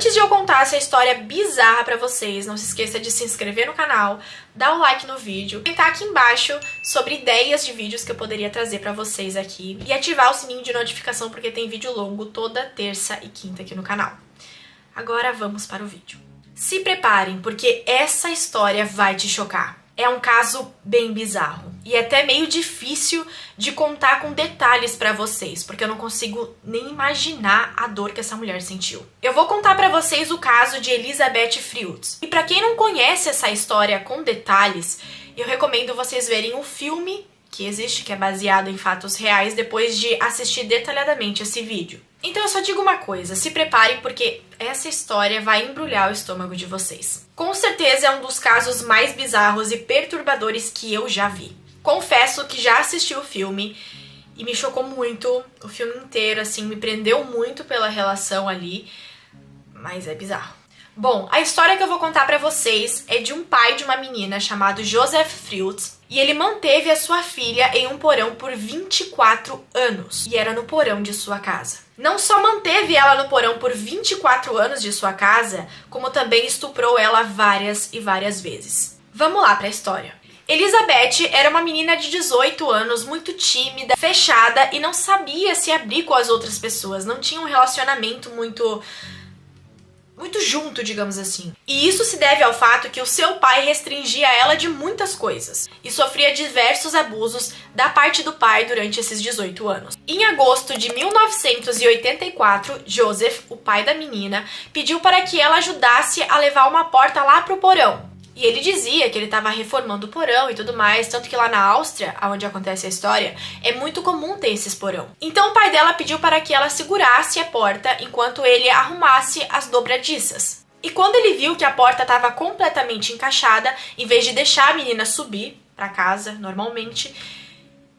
Antes de eu contar essa história bizarra pra vocês, não se esqueça de se inscrever no canal, dar o like no vídeo, comentar aqui embaixo sobre ideias de vídeos que eu poderia trazer pra vocês aqui e ativar o sininho de notificação porque tem vídeo longo toda terça e quinta aqui no canal. Agora vamos para o vídeo. Se preparem, porque essa história vai te chocar. É um caso bem bizarro e até meio difícil de contar com detalhes pra vocês, porque eu não consigo nem imaginar a dor que essa mulher sentiu. Eu vou contar pra vocês o caso de Elizabeth Freud. E pra quem não conhece essa história com detalhes, eu recomendo vocês verem o filme que existe, que é baseado em fatos reais, depois de assistir detalhadamente esse vídeo. Então eu só digo uma coisa, se preparem porque essa história vai embrulhar o estômago de vocês. Com certeza é um dos casos mais bizarros e perturbadores que eu já vi. Confesso que já assisti o filme e me chocou muito, o filme inteiro, assim, me prendeu muito pela relação ali, mas é bizarro. Bom, a história que eu vou contar pra vocês é de um pai de uma menina chamado Joseph Freud, e ele manteve a sua filha em um porão por 24 anos, e era no porão de sua casa. Não só manteve ela no porão por 24 anos de sua casa, como também estuprou ela várias e várias vezes. Vamos lá pra história. Elizabeth era uma menina de 18 anos, muito tímida, fechada e não sabia se abrir com as outras pessoas, não tinha um relacionamento muito junto, digamos assim. E isso se deve ao fato que o seu pai restringia ela de muitas coisas e sofria diversos abusos da parte do pai durante esses 18 anos. Em agosto de 1984, Joseph, o pai da menina, pediu para que ela ajudasse a levar uma porta lá pro porão. E ele dizia que ele estava reformando o porão e tudo mais, tanto que lá na Áustria, onde acontece a história, é muito comum ter esses porão. Então o pai dela pediu para que ela segurasse a porta enquanto ele arrumasse as dobradiças. E quando ele viu que a porta estava completamente encaixada, em vez de deixar a menina subir para casa normalmente,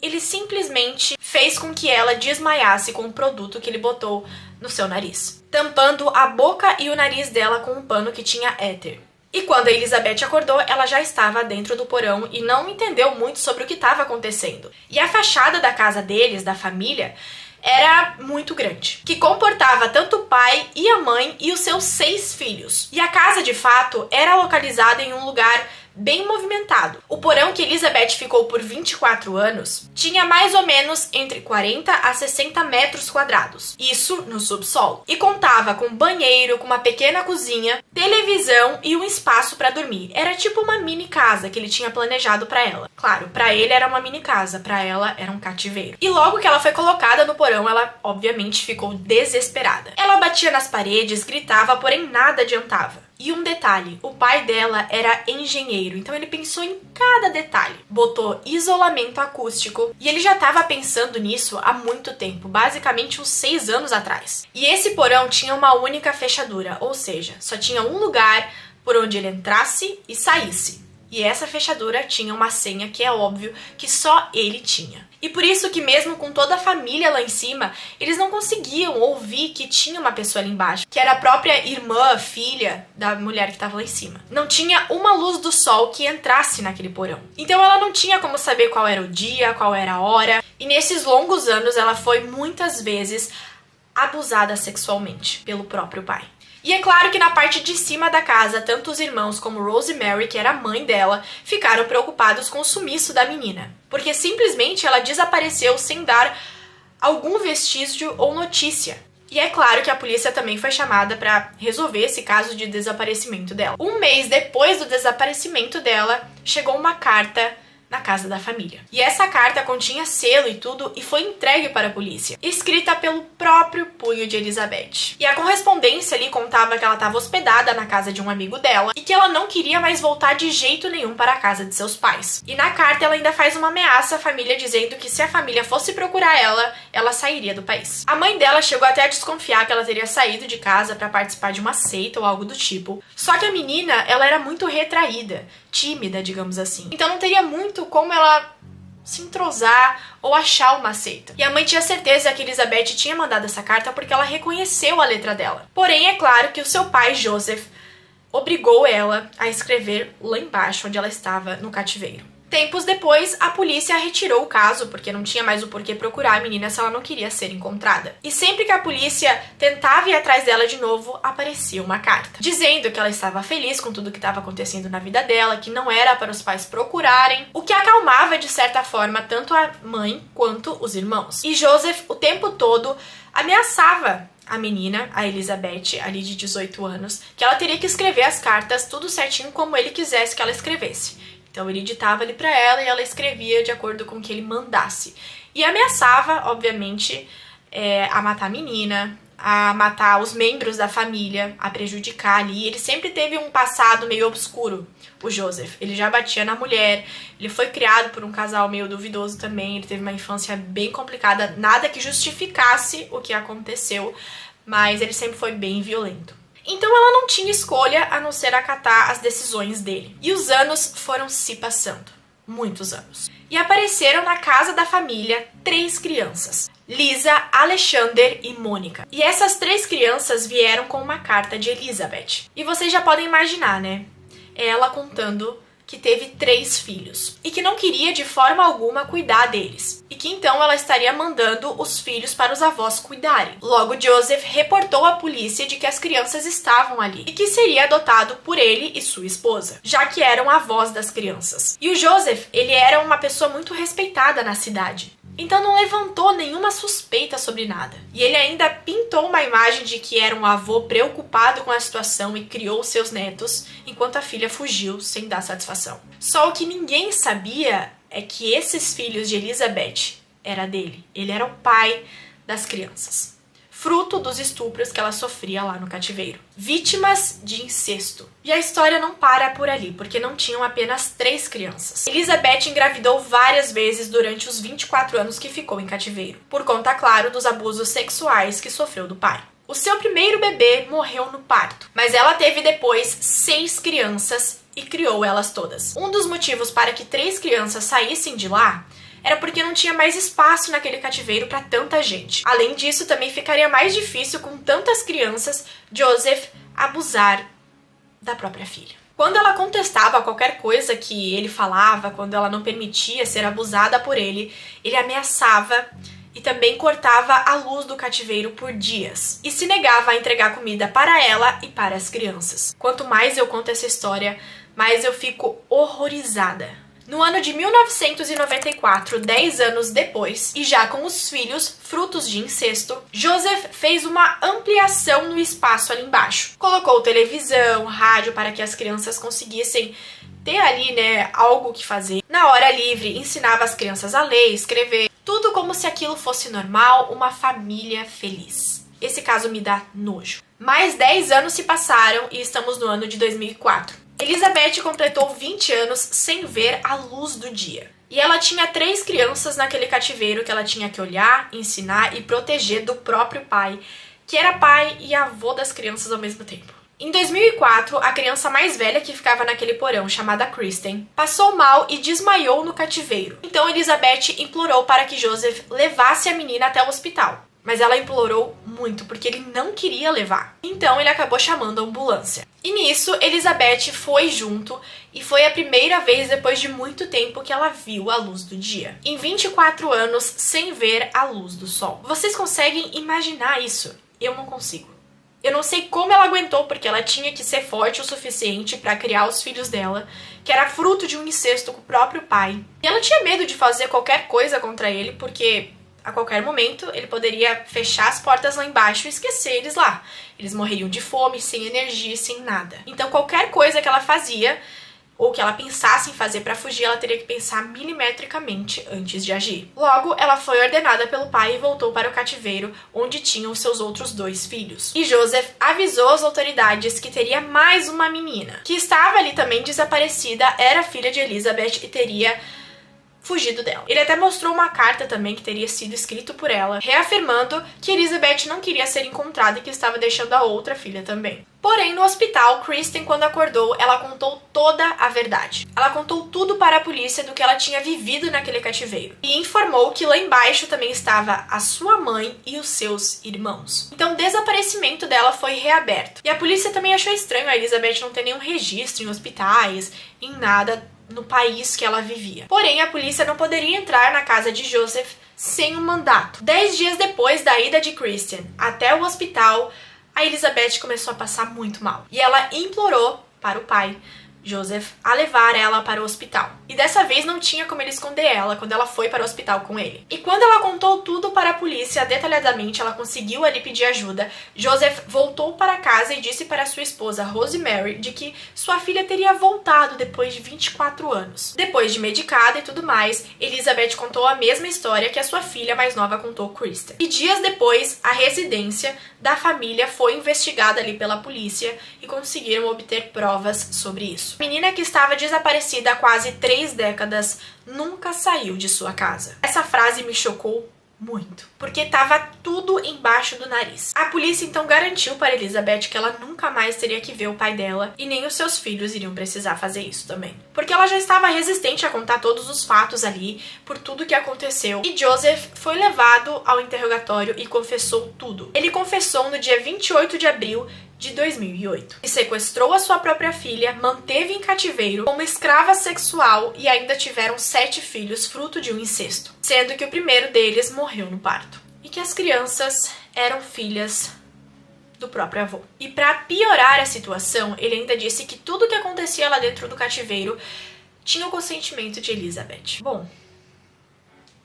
ele simplesmente fez com que ela desmaiasse com o produto que ele botou no seu nariz, tampando a boca e o nariz dela com um pano que tinha éter. E quando a Elizabeth acordou, ela já estava dentro do porão e não entendeu muito sobre o que estava acontecendo. E a fachada da casa deles, da família, era muito grande, que comportava tanto o pai e a mãe e os seus 6 filhos. E a casa, de fato, era localizada em um lugar bem movimentado. O porão que Elizabeth ficou por 24 anos tinha mais ou menos entre 40 a 60 metros quadrados, isso no subsolo, e contava com banheiro, com uma pequena cozinha, televisão e um espaço para dormir. Era tipo uma mini casa que ele tinha planejado para ela. Claro, para ele era uma mini casa, para ela era um cativeiro. E logo que ela foi colocada no porão, ela obviamente ficou desesperada. Ela batia nas paredes, gritava, porém nada adiantava. E um detalhe, o pai dela era engenheiro, então ele pensou em cada detalhe. Botou isolamento acústico e ele já estava pensando nisso há muito tempo, basicamente uns 6 anos atrás. E esse porão tinha uma única fechadura, ou seja, só tinha um lugar por onde ele entrasse e saísse. E essa fechadura tinha uma senha que é óbvio que só ele tinha. E por isso que mesmo com toda a família lá em cima, eles não conseguiam ouvir que tinha uma pessoa ali embaixo, que era a própria irmã, filha da mulher que estava lá em cima. Não tinha uma luz do sol que entrasse naquele porão. Então ela não tinha como saber qual era o dia, qual era a hora. E nesses longos anos ela foi muitas vezes abusada sexualmente pelo próprio pai. E é claro que na parte de cima da casa, tanto os irmãos como Rosemary, que era a mãe dela, ficaram preocupados com o sumiço da menina, porque simplesmente ela desapareceu sem dar algum vestígio ou notícia. E é claro que a polícia também foi chamada para resolver esse caso de desaparecimento dela. Um mês depois do desaparecimento dela, chegou uma carta na casa da família. E essa carta continha selo e tudo e foi entregue para a polícia, escrita pelo próprio punho de Elizabeth. E a correspondência ali contava que ela estava hospedada na casa de um amigo dela e que ela não queria mais voltar de jeito nenhum para a casa de seus pais. E na carta ela ainda faz uma ameaça à família dizendo que se a família fosse procurar ela sairia do país. A mãe dela chegou até a desconfiar que ela teria saído de casa para participar de uma seita ou algo do tipo. Só que a menina, ela era muito retraída, tímida, digamos assim. Então não teria muito como ela se entrosar ou achar uma seita. E a mãe tinha certeza que Elizabeth tinha mandado essa carta porque ela reconheceu a letra dela. Porém, é claro que o seu pai, Joseph, obrigou ela a escrever lá embaixo, onde ela estava no cativeiro. Tempos depois, a polícia retirou o caso, porque não tinha mais o porquê procurar a menina se ela não queria ser encontrada. E sempre que a polícia tentava ir atrás dela de novo, aparecia uma carta, dizendo que ela estava feliz com tudo que estava acontecendo na vida dela, que não era para os pais procurarem, o que acalmava, de certa forma, tanto a mãe quanto os irmãos. E Joseph, o tempo todo, ameaçava a menina, a Elizabeth, ali de 18 anos, que ela teria que escrever as cartas tudo certinho como ele quisesse que ela escrevesse. Então ele ditava ali pra ela e ela escrevia de acordo com o que ele mandasse. E ameaçava, obviamente, a matar a menina, a matar os membros da família, a prejudicar ali. Ele sempre teve um passado meio obscuro, o Joseph. Ele já batia na mulher, ele foi criado por um casal meio duvidoso também, ele teve uma infância bem complicada, nada que justificasse o que aconteceu, mas ele sempre foi bem violento. Então ela não tinha escolha a não ser acatar as decisões dele. E os anos foram se passando. Muitos anos. E apareceram na casa da família 3 crianças. Lisa, Alexander e Mônica. E essas 3 crianças vieram com uma carta de Elizabeth. E vocês já podem imaginar, né? Ela contando que teve 3 filhos e que não queria de forma alguma cuidar deles, e que então ela estaria mandando os filhos para os avós cuidarem. Logo, Joseph reportou à polícia de que as crianças estavam ali e que seria adotado por ele e sua esposa, já que eram avós das crianças. E o Joseph, ele era uma pessoa muito respeitada na cidade, então não levantou nenhuma suspeita sobre nada. E ele ainda pintou uma imagem de que era um avô preocupado com a situação e criou seus netos, enquanto a filha fugiu sem dar satisfação. Só o que ninguém sabia é que esses filhos de Elizabeth era dele. Ele era o pai das crianças, fruto dos estupros que ela sofria lá no cativeiro. Vítimas de incesto. E a história não para por ali, porque não tinham apenas 3 crianças. Elizabeth engravidou várias vezes durante os 24 anos que ficou em cativeiro, por conta, claro, dos abusos sexuais que sofreu do pai. O seu primeiro bebê morreu no parto, mas ela teve depois 6 crianças e criou elas todas. Um dos motivos para que 3 crianças saíssem de lá era porque não tinha mais espaço naquele cativeiro para tanta gente. Além disso, também ficaria mais difícil, com tantas crianças, Joseph abusar da própria filha. Quando ela contestava qualquer coisa que ele falava, quando ela não permitia ser abusada por ele, ele ameaçava e também cortava a luz do cativeiro por dias e se negava a entregar comida para ela e para as crianças. Quanto mais eu conto essa história, mais eu fico horrorizada. No ano de 1994, 10 anos depois, e já com os filhos, frutos de incesto, Joseph fez uma ampliação no espaço ali embaixo. Colocou televisão, rádio para que as crianças conseguissem ter ali, né, algo que fazer. Na hora livre, ensinava as crianças a ler, escrever, tudo como se aquilo fosse normal, uma família feliz. Esse caso me dá nojo. Mais 10 anos se passaram e estamos no ano de 2004. Elizabeth completou 20 anos sem ver a luz do dia. E ela tinha 3 crianças naquele cativeiro que ela tinha que olhar, ensinar e proteger do próprio pai, que era pai e avô das crianças ao mesmo tempo. Em 2004, a criança mais velha que ficava naquele porão, chamada Kristen, passou mal e desmaiou no cativeiro. Então Elizabeth implorou para que Joseph levasse a menina até o hospital. Mas ela implorou muito, porque ele não queria levar. Então ele acabou chamando a ambulância. E nisso, Elizabeth foi junto, e foi a primeira vez depois de muito tempo que ela viu a luz do dia. Em 24 anos, sem ver a luz do sol. Vocês conseguem imaginar isso? Eu não consigo. Eu não sei como ela aguentou, porque ela tinha que ser forte o suficiente para criar os filhos dela, que era fruto de um incesto com o próprio pai. E ela tinha medo de fazer qualquer coisa contra ele, porque a qualquer momento ele poderia fechar as portas lá embaixo e esquecer eles lá. Eles morreriam de fome, sem energia, sem nada. Então qualquer coisa que ela fazia, ou que ela pensasse em fazer para fugir, ela teria que pensar milimetricamente antes de agir. Logo, ela foi ordenada pelo pai e voltou para o cativeiro, onde tinham seus outros 2 filhos. E Joseph avisou as autoridades que teria mais uma menina, que estava ali também desaparecida, era filha de Elizabeth e teria fugido dela. Ele até mostrou uma carta também que teria sido escrito por ela, reafirmando que Elizabeth não queria ser encontrada e que estava deixando a outra filha também. Porém, no hospital, Kristen, quando acordou, ela contou toda a verdade. Ela contou tudo para a polícia do que ela tinha vivido naquele cativeiro. E informou que lá embaixo também estava a sua mãe e os seus irmãos. Então, o desaparecimento dela foi reaberto. E a polícia também achou estranho a Elizabeth não ter nenhum registro em hospitais, em nada no país que ela vivia. Porém, a polícia não poderia entrar na casa de Joseph sem um mandato. 10 dias depois da ida de Christian até o hospital, a Elizabeth começou a passar muito mal. E ela implorou para o pai, Joseph, a levar ela para o hospital. E dessa vez não tinha como ele esconder ela quando ela foi para o hospital com ele. E quando ela contou tudo para a polícia detalhadamente, ela conseguiu ali pedir ajuda. Joseph voltou para casa e disse para sua esposa Rosemary de que sua filha teria voltado depois de 24 anos. Depois de medicada e tudo mais, Elizabeth contou a mesma história que a sua filha mais nova contou, Kristen. E dias depois, a residência da família foi investigada ali pela polícia e conseguiram obter provas sobre isso. A menina que estava desaparecida há quase 3 décadas nunca saiu de sua casa. Essa frase me chocou muito, porque estava tudo embaixo do nariz. A polícia então garantiu para Elizabeth que ela nunca mais teria que ver o pai dela e nem os seus filhos iriam precisar fazer isso também. Porque ela já estava resistente a contar todos os fatos ali, por tudo que aconteceu. E Joseph foi levado ao interrogatório e confessou tudo. Ele confessou no dia 28 de abril de 2008. E sequestrou a sua própria filha, manteve em cativeiro como escrava sexual e ainda tiveram 7 filhos fruto de um incesto, sendo que o primeiro deles morreu no parto. E que as crianças eram filhas do próprio avô. E para piorar a situação, ele ainda disse que tudo que acontecia lá dentro do cativeiro tinha o consentimento de Elizabeth. Bom,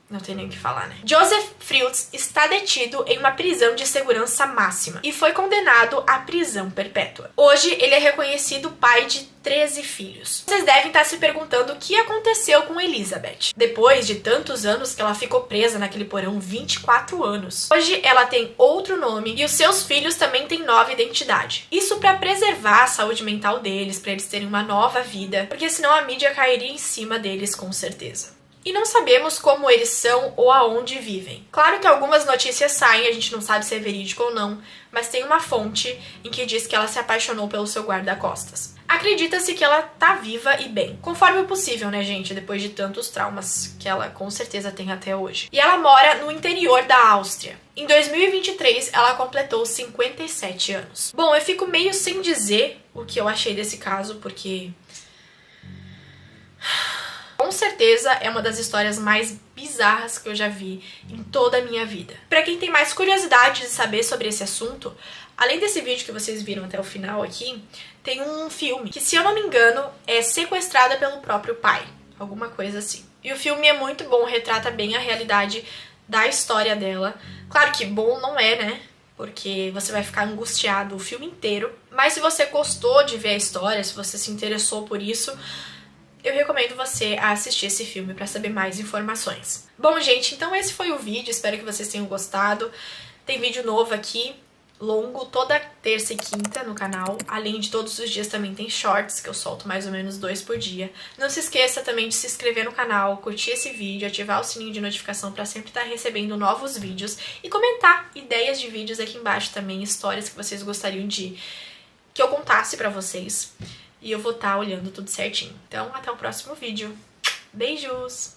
não tem nem o que falar, né? Joseph Fields está detido em uma prisão de segurança máxima e foi condenado à prisão perpétua. Hoje, ele é reconhecido pai de 13 filhos. Vocês devem estar se perguntando o que aconteceu com Elizabeth. Depois de tantos anos que ela ficou presa naquele porão, 24 anos. Hoje, ela tem outro nome e os seus filhos também têm nova identidade. Isso para preservar a saúde mental deles, para eles terem uma nova vida, porque senão a mídia cairia em cima deles com certeza. E não sabemos como eles são ou aonde vivem. Claro que algumas notícias saem, a gente não sabe se é verídico ou não, mas tem uma fonte em que diz que ela se apaixonou pelo seu guarda-costas. Acredita-se que ela tá viva e bem, conforme o possível, né, gente, depois de tantos traumas que ela com certeza tem até hoje. E ela mora no interior da Áustria. Em 2023, ela completou 57 anos. Bom, eu fico meio sem dizer o que eu achei desse caso, porque com certeza é uma das histórias mais bizarras que eu já vi em toda a minha vida. Pra quem tem mais curiosidade de saber sobre esse assunto, além desse vídeo que vocês viram até o final aqui, tem um filme que, se eu não me engano, é Sequestrada pelo próprio pai, alguma coisa assim. E o filme é muito bom, retrata bem a realidade da história dela. Claro que bom não é, né? Porque você vai ficar angustiado o filme inteiro. Mas se você gostou de ver a história, se você se interessou por isso, eu recomendo você a assistir esse filme para saber mais informações. Bom, gente, então esse foi o vídeo, espero que vocês tenham gostado. Tem vídeo novo aqui, longo, toda terça e quinta no canal. Além de todos os dias também tem shorts, que eu solto mais ou menos 2 por dia. Não se esqueça também de se inscrever no canal, curtir esse vídeo, ativar o sininho de notificação para sempre estar recebendo novos vídeos e comentar ideias de vídeos aqui embaixo também, histórias que vocês gostariam de que eu contasse para vocês. E eu vou estar olhando tudo certinho. Então, até o próximo vídeo. Beijos!